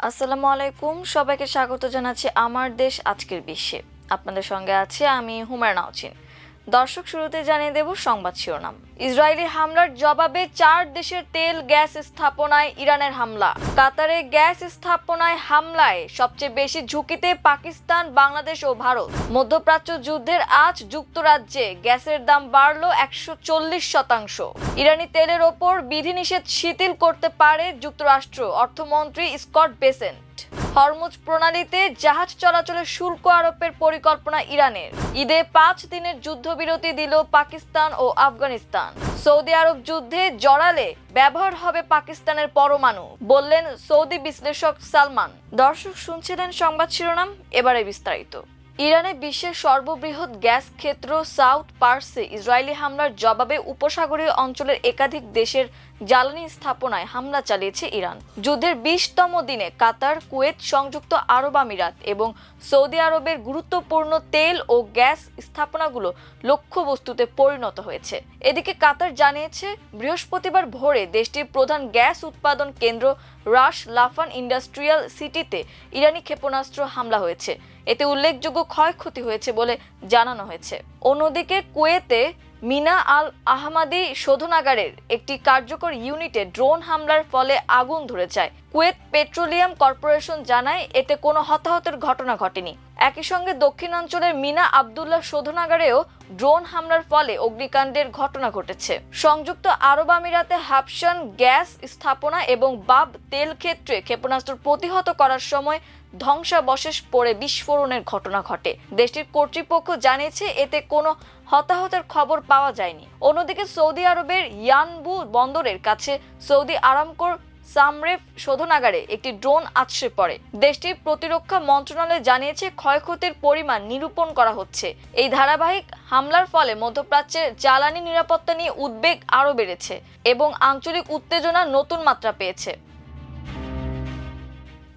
আসসালামু আলাইকুম, সবাইকে স্বাগত জানাচ্ছি আমার দেশ আজকের বিশ্বে। আপনাদের সঙ্গে আছি আমি হুমায়রা নাওচিন। দর্শক, শুরুতে জানিয়ে দেব সংবাদ শিরোনাম। ইসরায়েলি হামলার জবাবে 4 দেশের তেল গ্যাস স্থাপনায় ইরানের হামলা। কাতারে গ্যাস স্থাপনায় হামলায় সবচেয়ে বেশি ঝুঁকিতে পাকিস্তান, বাংলাদেশ ও ভারত। মধ্যপ্রাচ্য যুদ্ধের আজ যুক্তরাজ্যে গ্যাসের দাম বাড়ল 140%। ইরানি তেলের ওপর বিধিনিষেধ শিথিল করতে পারে যুক্তরাষ্ট্র, অর্থমন্ত্রী স্কট বেসেন্ট। হরমুজ প্রণালীতে জাহাজ চলাচলের শুল্ক আরোপের পরিকল্পনা ইরানের। ঈদে 5 দিনের যুদ্ধবিরতি দিল পাকিস্তান ও আফগানিস্তান। সৌদি আরব যুদ্ধে জড়ালে ব্যবহার হবে পাকিস্তানের পরমাণু, বললেন সৌদি বিশ্লেষক সালমান। দর্শক, শুনছিলেন সংবাদ শিরোনাম, এবারে বিস্তারিত। ইরানে বিশ্বের সর্ববৃহৎ গ্যাস ক্ষেত্র সাউথ পার্সে ইসরায়েলি হামলার জবাবে উপসাগরীয় অঞ্চলের একাধিক দেশের জ্বালানি স্থাপনায় হামলা চালিয়েছে ইরান। যুদ্ধের 20তম দিনে কাতার, কুয়েত, সংযুক্ত আরব আমিরাত এবং সৌদি আরবের গুরুত্বপূর্ণ তেল ও গ্যাস স্থাপনাগুলো লক্ষ্যবস্তুতে পরিণত হয়েছে। এদিকে কাতার জানিয়েছে, বৃহস্পতিবার ভোরে দেশটির প্রধান গ্যাস উৎপাদন কেন্দ্র রাশ লাফান ইন্ডাস্ট্রিয়াল সিটিতে ইরানি ক্ষেপণাস্ত্র হামলা হয়েছে। এতে উল্লেখযোগ্য ক্ষয়ক্ষতি হয়েছে বলে জানানো হয়েছে। অন্যদিকে কুয়েতে মিনা আল আহমাদি শোধনাগারের একটি কার্যকর ইউনিটে ড্রোন হামলার ফলে আগুন ধরে যায়। কুয়েত পেট্রোলিয়াম কর্পোরেশন জানায় এতে কোনো হতাহতের ঘটনা ঘটেনি। একই সঙ্গে দক্ষিণাঞ্চলের মিনা আবদুল্লাহ শোধনাগারেও ড্রোন হামলার ফলে অগ্নিকাণ্ডের ঘটনা ঘটেছে। সংযুক্ত আরব আমিরাতে হাবশান গ্যাস স্থাপনা এবং বাব তেল ক্ষেত্রে ক্ষেপণাস্ত্র প্রতিহত করার সময় ধ্বংসাবশেষ পড়ে বিস্ফোরণের ঘটনা ঘটে। দেশটির কর্তৃপক্ষ জানিয়েছে এতে কোনো হতাহতের খবর পাওয়া যায়নি। অন্যদিকে সৌদি আরবের ইয়ানবু বন্দরের কাছে সৌদি আরামকোর সামরেফ শোধনাগারে একটি ড্রোন আছড়ে পড়ে। দেশটির প্রতিরক্ষা মন্ত্রণালয় জানিয়েছে ক্ষয়ক্ষতির পরিমাণ নিরূপণ করা হচ্ছে। এই ধারাবাহিক হামলার ফলে মধ্যপ্রাচ্যের জ্বালানি নিরাপত্তা নিয়ে উদ্বেগ আরও বেড়েছে এবং আঞ্চলিক উত্তেজনা নতুন মাত্রা পেয়েছে।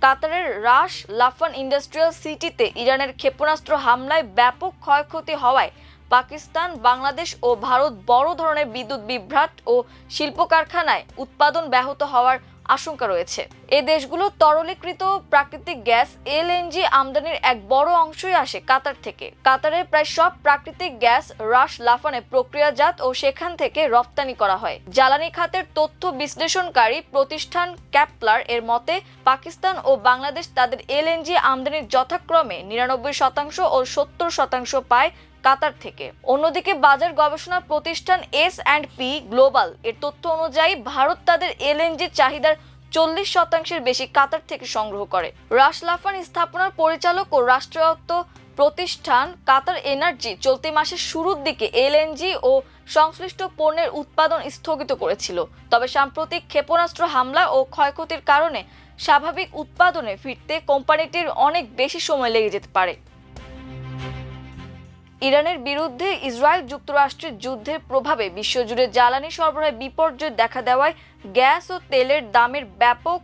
কাতারের রাশ লাফান ইন্ডাস্ট্রিয়াল সিটিতে ইরানের ক্ষেপণাস্ত্র হামলায় ব্যাপক ক্ষয়ক্ষতি হওয়ায় পাকিস্তান, বাংলাদেশ ও ভারত বড় ধরনের বিদ্যুৎ বিভ্রাট ও শিল্প কারখানায় উৎপাদন ব্যাহত হওয়ার আশঙ্কা রয়েছে। এই দেশগুলো তরলীকৃত প্রাকৃতিক গ্যাস এলএনজি আমদানির এক বড় অংশই আসে কাতার থেকে। কাতারের প্রায় সব প্রাকৃতিক গ্যাস রাশ লাফানে প্রক্রিয়াজাত ও সেখান থেকে রপ্তানি করা হয়। জ্বালানি খাতের তথ্য বিশ্লেষণকারী প্রতিষ্ঠান ক্যাপলার এর মতে, পাকিস্তান ও বাংলাদেশ তাদের এলএনজি আমদানির যথাক্রমে 99% ও 70% পায় কাতার থেকে। অন্যদিকে বাজার গবেষণা প্রতিষ্ঠান S&P গ্লোবাল এর তথ্য অনুযায়ী ভারত তাদের এলএনজি চাহিদার 40% বেশি কাতার থেকে সংগ্রহ করে। রাশ লাফান স্থাপনার পরিচালক ও রাষ্ট্রায়ত্ত প্রতিষ্ঠান কাতার এনার্জি চলতি মাসের শুরুর দিকে এলএনজি ও সংশ্লিষ্ট পণ্যের উৎপাদন স্থগিত করেছিল। তবে সাম্প্রতিক ক্ষেপণাস্ত্র হামলা ও ক্ষয়ক্ষতির কারণে স্বাভাবিক উৎপাদনে ফিরতে কোম্পানিটির অনেক বেশি সময় লেগে যেতে পারে। ইরানের বিরুদ্ধে ইসরায়েল যুক্তরাষ্ট্রের যুদ্ধের প্রভাবে বিশ্বজুড়ে জ্বালানি সরবরাহে বিপর্যয় দেখা দেওয়ায় গ্যাস ও তেলের দামের ব্যাপক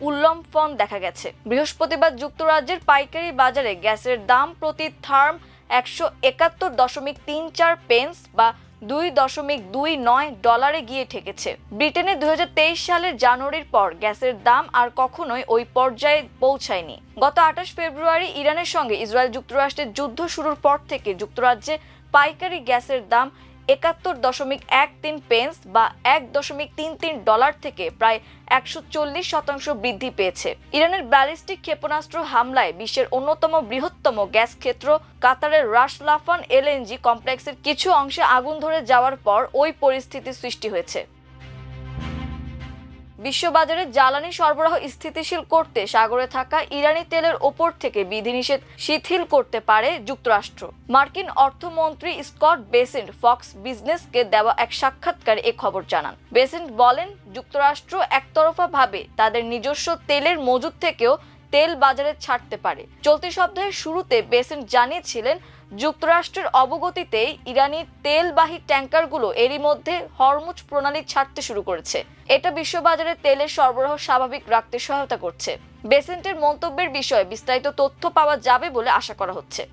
উল্লম্ফন দেখা গেছে। বৃহস্পতিবার যুক্তরাজ্যের পাইকারি বাজারে গ্যাসের দাম প্রতি থার্ম 171.34 পেন্স বা $2.29 গিয়ে ঠেকেছে। ব্রিটেনে 2023 সালের জানুয়ারির পর গ্যাসের দাম আর কখনোই ওই পর্যায়ে পৌঁছায়নি। গত 28 ফেব্রুয়ারি ইরানের সঙ্গে ইসরায়েল যুক্তরাষ্ট্রের যুদ্ধ শুরুর পর থেকে যুক্তরাজ্যে পাইকারি গ্যাসের দাম 71.13 পেন্স বা $1.33 থেকে প্রায় 140% বৃদ্ধি পেয়েছে। ইরানের ব্যালিস্টিক ক্ষেপণাস্ত্র হামলায় বিশ্বের অন্যতম বৃহত্তম গ্যাস ক্ষেত্র কাতারের রাশ লাফান এলএনজি কমপ্লেক্সের কিছু অংশে আগুন ধরে যাওয়ার পর ওই পরিস্থিতির সৃষ্টি হয়েছে। বিশ্ববাজারে জ্বালানি সরবরাহ স্থিতিশীল করতে সাগরে থাকা ইরানি তেলের ওপর থেকে বিধিনিষেধ শিথিল করতে পারে যুক্তরাষ্ট্র। মার্কিন অর্থমন্ত্রী স্কট বেসেন্ট ফক্স বিজনেসকে দেওয়া এক সাক্ষাৎকারে এ খবর জানান। বেসেন্ট বলেন, যুক্তরাষ্ট্র একতরফাভাবে তাদের নিজস্ব তেলের মজুদ থেকেও তেল বাজারে ছাড়তে পারে। চলতি সপ্তাহের শুরুতে বেসেন্ট জানিয়েছিলেন, যুক্তরাষ্ট্রের অবগতিতেই ইরানি তেলবাহী ট্যাঙ্কারগুলো এরই মধ্যে হরমুজ প্রণালী ছাড়তে শুরু করেছে। এটা বিশ্ববাজারে তেলের সরবরাহ স্বাভাবিক রাখতে সহায়তা করছে। বেসেন্টের মন্তব্যের বিষয়ে বিস্তারিত তথ্য পাওয়া যাবে বলে আশা করা হচ্ছে।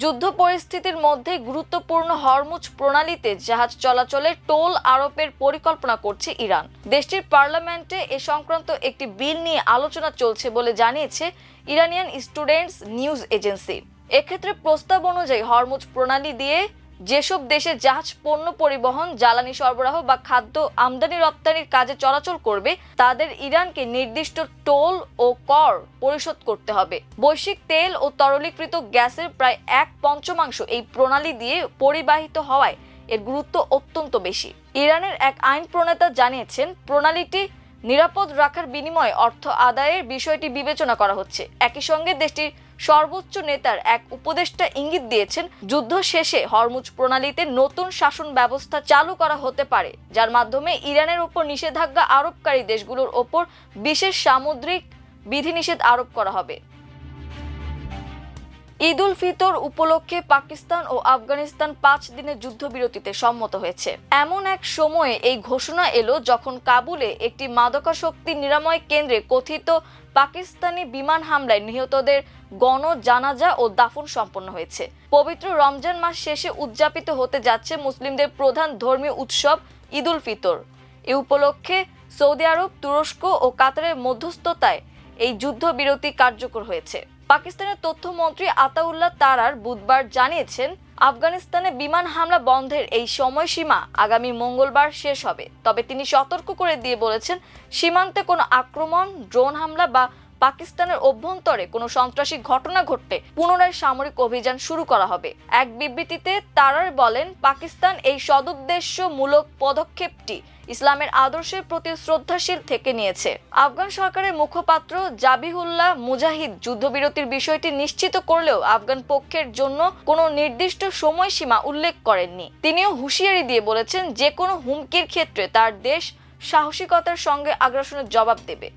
যুদ্ধ পরিস্থিতির মধ্যে গুরুত্বপূর্ণ হরমুজ প্রণালীতে জাহাজ চলাচলের টোল আরোপের পরিকল্পনা করছে ইরান। দেশটির পার্লামেন্টে এ সংক্রান্ত একটি বিল নিয়ে আলোচনা চলছে বলে জানিয়েছে ইরানিয়ান স্টুডেন্টস নিউজ এজেন্সি। এক্ষেত্রে প্রস্তাব অনুযায়ী হরমুজ প্রণালী দিয়ে যেসব দেশে জাহাজ পণ্য পরিবহন, জ্বালানি সরবরাহ বা খাদ্য আমদানি রপ্তানির কাজে চলাচল করবে তাদের ইরানকে নির্দিষ্ট টোল ও কর পরিশোধ করতে হবে। বৈশ্বিক তেল ও তরলীকৃত গ্যাসের প্রায় 1/5 এই প্রণালী দিয়ে পরিবাহিত হওয়ায় এর গুরুত্ব অত্যন্ত বেশি। ইরানের এক আইন প্রণেতা জানিয়েছেন, প্রণালীটি নিরাপদ রাখার বিনিময়ে অর্থ আদায়ের বিষয়টি বিবেচনা করা হচ্ছে। একই সঙ্গে দেশটির সর্বোচ্চ নেতার এক উপদেষ্টা ইঙ্গিত দিয়েছেন, যুদ্ধ শেষে হরমুজ প্রণালীতে নতুন শাসন ব্যবস্থা চালু করা হতে পারে, যার মাধ্যমে ইরানের উপর নিষেধাজ্ঞা আরোপকারী দেশগুলোর ওপর বিশেষ সামুদ্রিক বিধিনিষেধ আরোপ করা হবে। ঈদ উল ফিতর উপলক্ষে পাকিস্তান ও আফগানিস্তান 5 দিনের যুদ্ধবিরতিতে সম্মত হয়েছে। এমন এক সময়ে এই ঘোষণা এলো যখন কাবুলে একটি মাদকাসক্তি নিরাময় কেন্দ্রে কথিত পাকিস্তানি বিমান হামলায় নিহতদের গণজানাজা ও দাফন সম্পন্ন হয়েছে। পবিত্র রমজান মাস শেষে উদযাপিত হতে যাচ্ছে মুসলিমদের প্রধান ধর্মীয় উৎসব ঈদ উল ফিতর। এ উপলক্ষে সৌদি আরব, তুরস্ক ও কাতারের মধ্যস্থতায় এই যুদ্ধবিরতি কার্যকর হয়েছে। পাকিস্তানের তথ্যমন্ত্রী আতাউল্লাহ তারার বুধবার জানিয়েছেন, আফগানিস্তানে বিমান হামলা বন্ধের এই সময়সীমা আগামী মঙ্গলবার শেষ হবে। তবে তিনি সতর্ক করে দিয়ে বলেছেন, সীমান্তে কোনো আক্রমণ, ড্রোন হামলা বা পাকিস্তানের অভ্যন্তরে কোনো সন্ত্রাসী ঘটনা ঘটলে পুনরায় সামরিক অভিযান শুরু করা হবে। এক বিবৃতিতে তারার বলেন, পাকিস্তান এই সদুদ্দেশ্যমূলক পদক্ষেপটি ইসলামের আদর্শের প্রতি শ্রদ্ধাশীল থেকে নিয়েছে। আফগান সরকারের মুখপাত্র জাবিহুল্লাহ মুজাহিদ যুদ্ধবিরতির বিষয়টি নিশ্চিত করলেও আফগান পক্ষের জন্য কোনো নির্দিষ্ট সময়সীমা উল্লেখ করেননি। তিনিও হুঁশিয়ারি দিয়ে বলেছেন, যে কোনো হুমকির ক্ষেত্রে তার দেশ সাহসিকতার সঙ্গে আগ্রাসনের জবাব দেবে।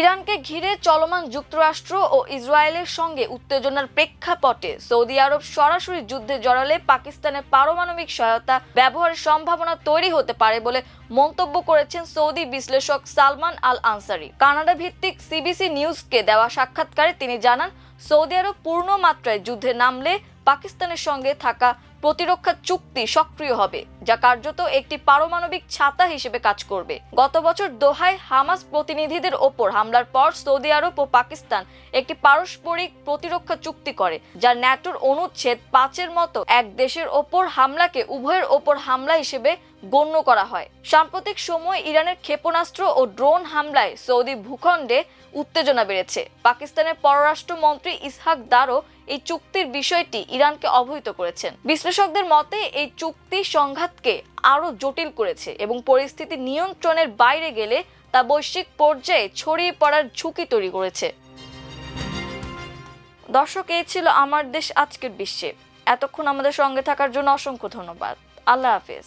ইরানকে ঘিরে চলমান যুক্তরাষ্ট্র ও ইসরায়েলের সঙ্গে উত্তেজনার প্রেক্ষাপটে সৌদি আরব সরাসরি যুদ্ধে জড়ালে পাকিস্তানের পারমাণবিক সহায়তা ব্যবহারের সম্ভাবনা তৈরি হতে পারে বলে মন্তব্য করেছেন সৌদি বিশ্লেষক সালমান আল আনসারি। কানাডা ভিত্তিক সিবিসি নিউজকে দেওয়া সাক্ষাৎকারে তিনি জানান, সৌদি আরব পূর্ণ মাত্রায় যুদ্ধে নামলে পাকিস্তানের সঙ্গে থাকা প্রতিরক্ষা চুক্তি সক্রিয় হবে, যা কার্যত একটি পারমাণবিক ছাতা হিসেবে কাজ করবে। গত বছর দোহায় হামাস প্রতিনিধিদের ওপর হামলার পর সৌদি আরব ও পাকিস্তান একটি পারস্পরিক প্রতিরক্ষা চুক্তি করে, যা ন্যাটোর অনুচ্ছেদ 5-এর মতো এক দেশের ওপর হামলাকে উভয়ের ওপর হামলা হিসেবে গণ্য করা হয়। সাম্প্রতিক সময়ে ইরানের ক্ষেপণাস্ত্র ও ড্রোন হামলায় সৌদি ভূখণ্ডে উত্তেজনা বেড়েছে। পাকিস্তানের পররাষ্ট্রমন্ত্রী ইসহাক দারও এই চুক্তির বিষয়টি ইরানকে অবহিত করেছেন। বিশ্লেষকদের মতে এই চুক্তি সংঘাতকে আরো জটিল করেছে এবং পরিস্থিতি নিয়ন্ত্রণের বাইরে গেলে তা বৈশ্বিক পর্যায়ে ছড়িয়ে পড়ার ঝুঁকি তৈরি করেছে। দর্শক, এই ছিল আমার দেশ আজকের বিশ্বে। এতক্ষণ আমাদের সঙ্গে থাকার জন্য অসংখ্য ধন্যবাদ। আল্লাহ হাফেজ।